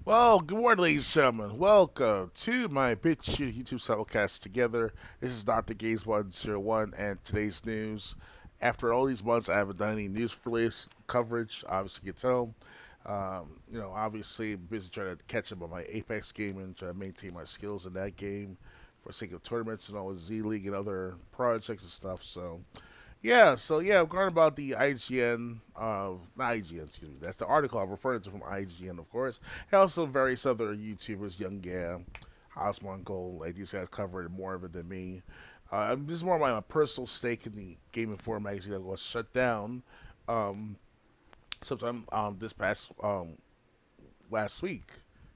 Well, good morning, ladies and gentlemen. Welcome to my BitChute YouTube simulcast together. This is Dr. Gaze101 and today's news. After all these months, I haven't done any news release coverage. Obviously, you can tell. Obviously, busy trying to catch up on my Apex game and try to maintain my skills in that game for sake of tournaments and all the Z League and other projects and stuff. So I'm going about the IGN, not IGN, excuse me. That's the article I'm referring to from IGN, of course. And also various other YouTubers, Young Gam, Osmond Gold, like these guys covered more of it than me. This is more of my personal stake in the Game Informer magazine that was shut down sometime this past last week,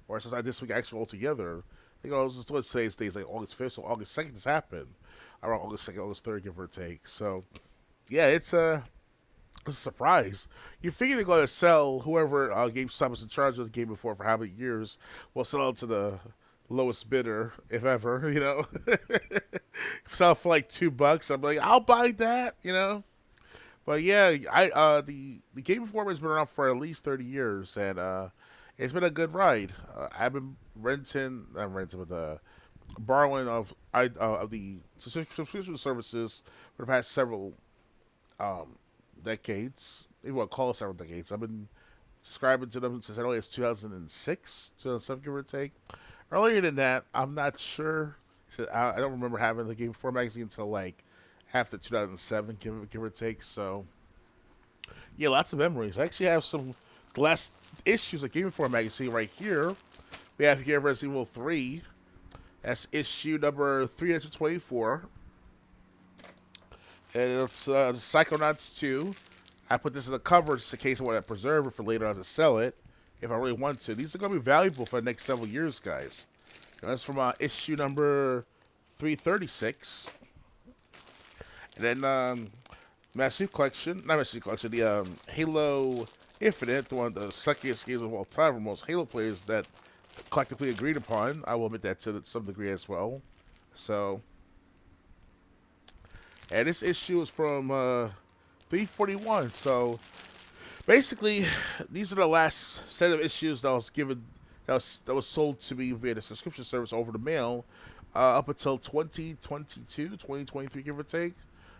or sometime this week actually altogether. It was just today's days like August 5th, so August 2nd this happened. Around August 2nd, August 3rd, give or take. So yeah, it's a surprise. You figure they're going to sell whoever GameStop was in charge of the game before for how many years. Will sell it to the lowest bidder, if ever. Sell it for like $2. I'm like, I'll buy that. But yeah, the Game Informer has been around for at least 30 years, and it's been a good ride. I've been borrowing of the subscription services for the past several um, decades. If you want to call it several decades. I've been subscribing to them since I know it's 2006, 2007, give or take. Earlier than that, I'm not sure. I don't remember having the Game 4 magazine until like after 2007, give or take. So, yeah, lots of memories. I actually have some last issues of Game 4 magazine right here. We have here Resident Evil 3. That's issue number 324. And it's Psychonauts 2. I put this in the cover just in case I want to preserve it for later on to sell it if I really want to. These are going to be valuable for the next several years, guys. And that's from issue number 336. And then Master Chief Collection, not Master Chief Collection, the Halo Infinite, the one of the suckiest games of all time for most Halo players that collectively agreed upon. I will admit that to some degree as well. So, and this issue is from 341. So basically, these are the last set of issues that was sold to me via the subscription service over the mail up until 2022, 2023, give or take.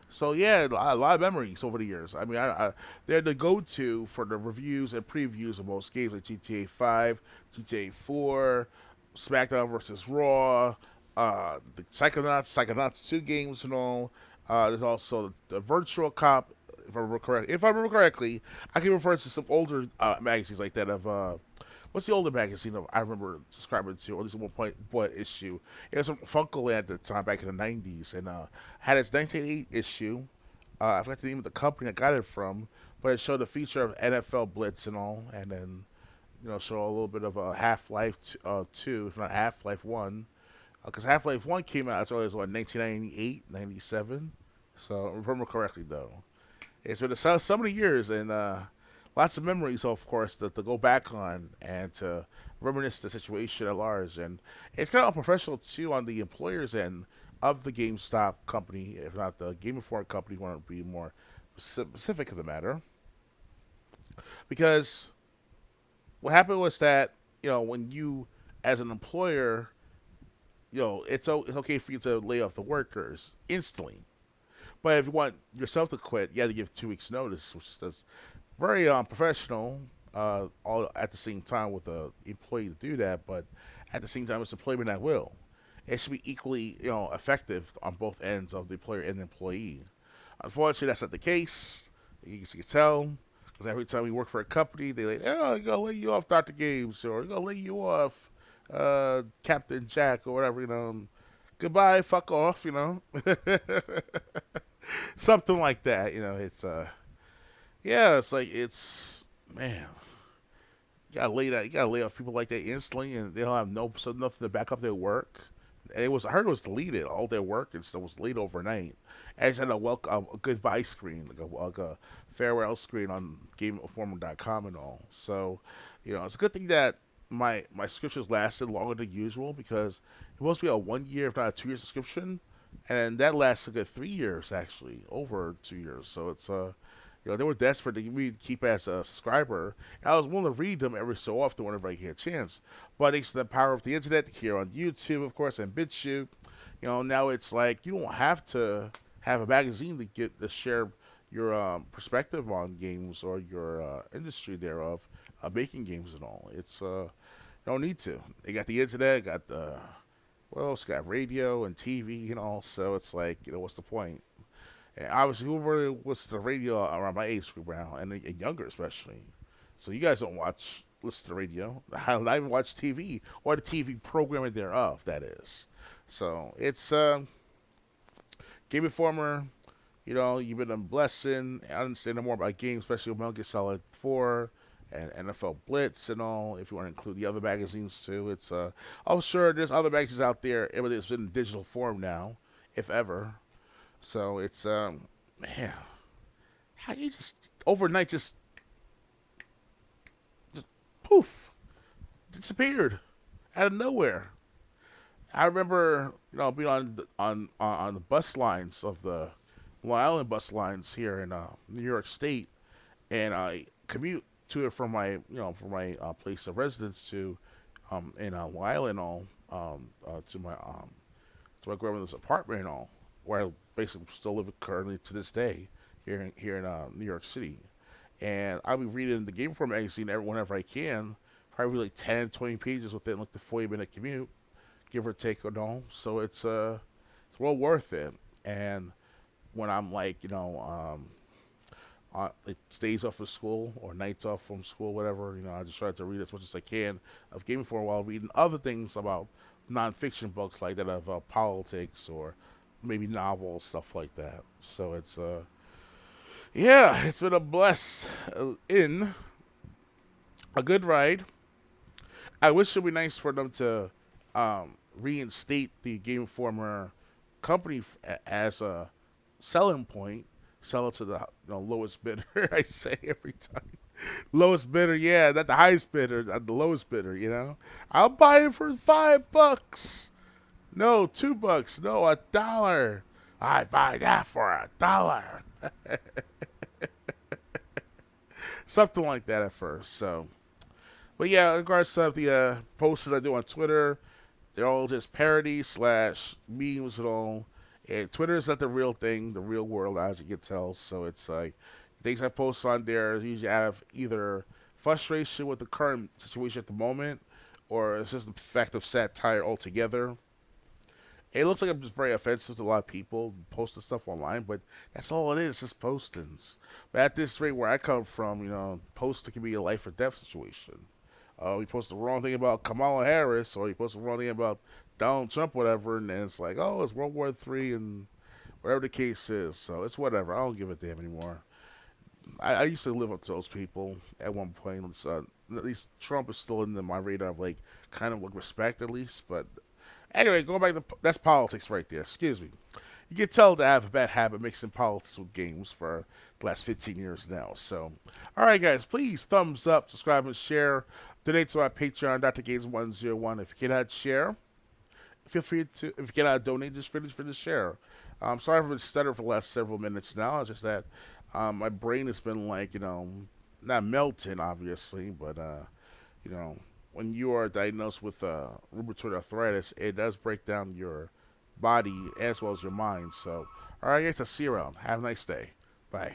So yeah, a lot of memories over the years. I mean, they're the go-to for the reviews and previews of most games like GTA 5, GTA 4, SmackDown versus Raw, the Psychonauts 2 games and all. There's also the Virtual Cop, if I remember correctly. If I remember correctly, I can refer to some older magazines like that of what's the older magazine I remember subscribing to, or at least at one point bought issue. It was from Funko at the time back in the '90s, and had its 1980 issue. I forgot the name of the company I got it from, but it showed a feature of NFL Blitz and all, and then show a little bit of a Half Life 2, if not Half Life 1, because Half Life 1 came out as early as 1998, 97. So if I remember correctly, though. It's been so many years, and lots of memories, of course, to go back on and to reminisce the situation at large. And it's kind of unprofessional, too, on the employer's end of the GameStop company, if not the Game Informer company, want to be more specific of the matter. Because what happened was that, when you, as an employer, it's okay for you to lay off the workers instantly. But if you want yourself to quit, you have to give 2 weeks' notice, which is very professional. All at the same time with the employee to do that, but at the same time, it's employment at will. It should be equally, effective on both ends of the employer and the employee. Unfortunately, that's not the case. You can tell because every time we work for a company, they like, oh, you're gonna lay you off, Dr. Games, or you're gonna lay you off, Captain Jack, or whatever. Goodbye, fuck off. Something like that. Yeah, it's like it's man. You gotta lay off people like that instantly, and they don't have nothing to back up their work. And I heard it was deleted. All their work and stuff was deleted overnight. And it's had a goodbye screen, like a farewell screen on GameInformer.com and all. So, it's a good thing that my subscriptions lasted longer than usual because it supposed to be a 1 year, if not a 2 year subscription, and that lasts a good 3 years actually, over 2 years. So They were desperate to me to keep as a subscriber. And I was willing to read them every so often whenever I get a chance. But thanks to the power of the internet, here on YouTube, of course, and BitChute, now it's like you don't have to have a magazine to get to share your perspective on games or your industry thereof, making games and all. It's don't need to. They got the internet, got the it's got radio and TV and all. So it's like what's the point? And obviously, whoever was the radio around my age group now, and younger especially. So you guys don't listen to the radio. I don't even watch TV or the TV programming thereof. That is. So it's Game Informer. You've been a blessing. I understand more about games, especially Metal Gear Solid 4 and NFL Blitz and all. If you want to include the other magazines too, it's sure there's other magazines out there. It's in digital form now, if ever. So it's man, how you just overnight just poof disappeared out of nowhere. I remember being on the bus lines of the Long Island bus lines here in New York State, and I commute to it from my place of residence to in Long Island all to my grandmother's apartment and all, where I basically still live currently to this day here in New York City. And I'll be reading the Game Informer magazine whenever I can, probably like 10, 20 pages within like the 40-minute commute, give or take or no. So it's well worth it. And when I'm like, it days off of school or nights off from school, whatever, I just try to read as much as I can of Game Informer while reading other things about nonfiction books like that of politics or maybe novels, stuff like that. So it's it's been in a good ride. I wish it would be nice for them to reinstate the Game Informer company as a selling point, sell it to the lowest bidder. I say every time, lowest bidder. Yeah, not the highest bidder, not the lowest bidder. I'll buy it for $5. No, $2. No, $1. I buy that for $1. Something like that at first. So, but yeah, in regards to the posts I do on Twitter, they're all just parody / memes and all. And Twitter is not the real thing, the real world, as you can tell. So it's like things I post on there is usually out of either frustration with the current situation at the moment, or it's just the fact of satire altogether. It looks like I'm just very offensive to a lot of people posting stuff online, but that's all it is, just postings. But at this rate where I come from, posting can be a life or death situation. We post the wrong thing about Kamala Harris, or you post the wrong thing about Donald Trump, whatever, and then it's like, oh, it's World War III, and whatever the case is. So it's whatever. I don't give a damn anymore. I used to live up to those people at one point. At least Trump is still in my radar of like kind of like respect at least. But anyway, going back to that's politics right there. Excuse me. You can tell that I have a bad habit mixing politics with games for the last 15 years now. So, all right, guys, please thumbs up, subscribe, and share. Donate to our Patreon, Dr. Games 101. If you cannot share, feel free to. If you cannot donate, just finish the share. I'm sorry for the stutter for the last several minutes now. It's just that my brain has been like, not melting, obviously, but, when you are diagnosed with rheumatoid arthritis, it does break down your body as well as your mind. So, all right, guys, I'll see you around. Have a nice day. Bye.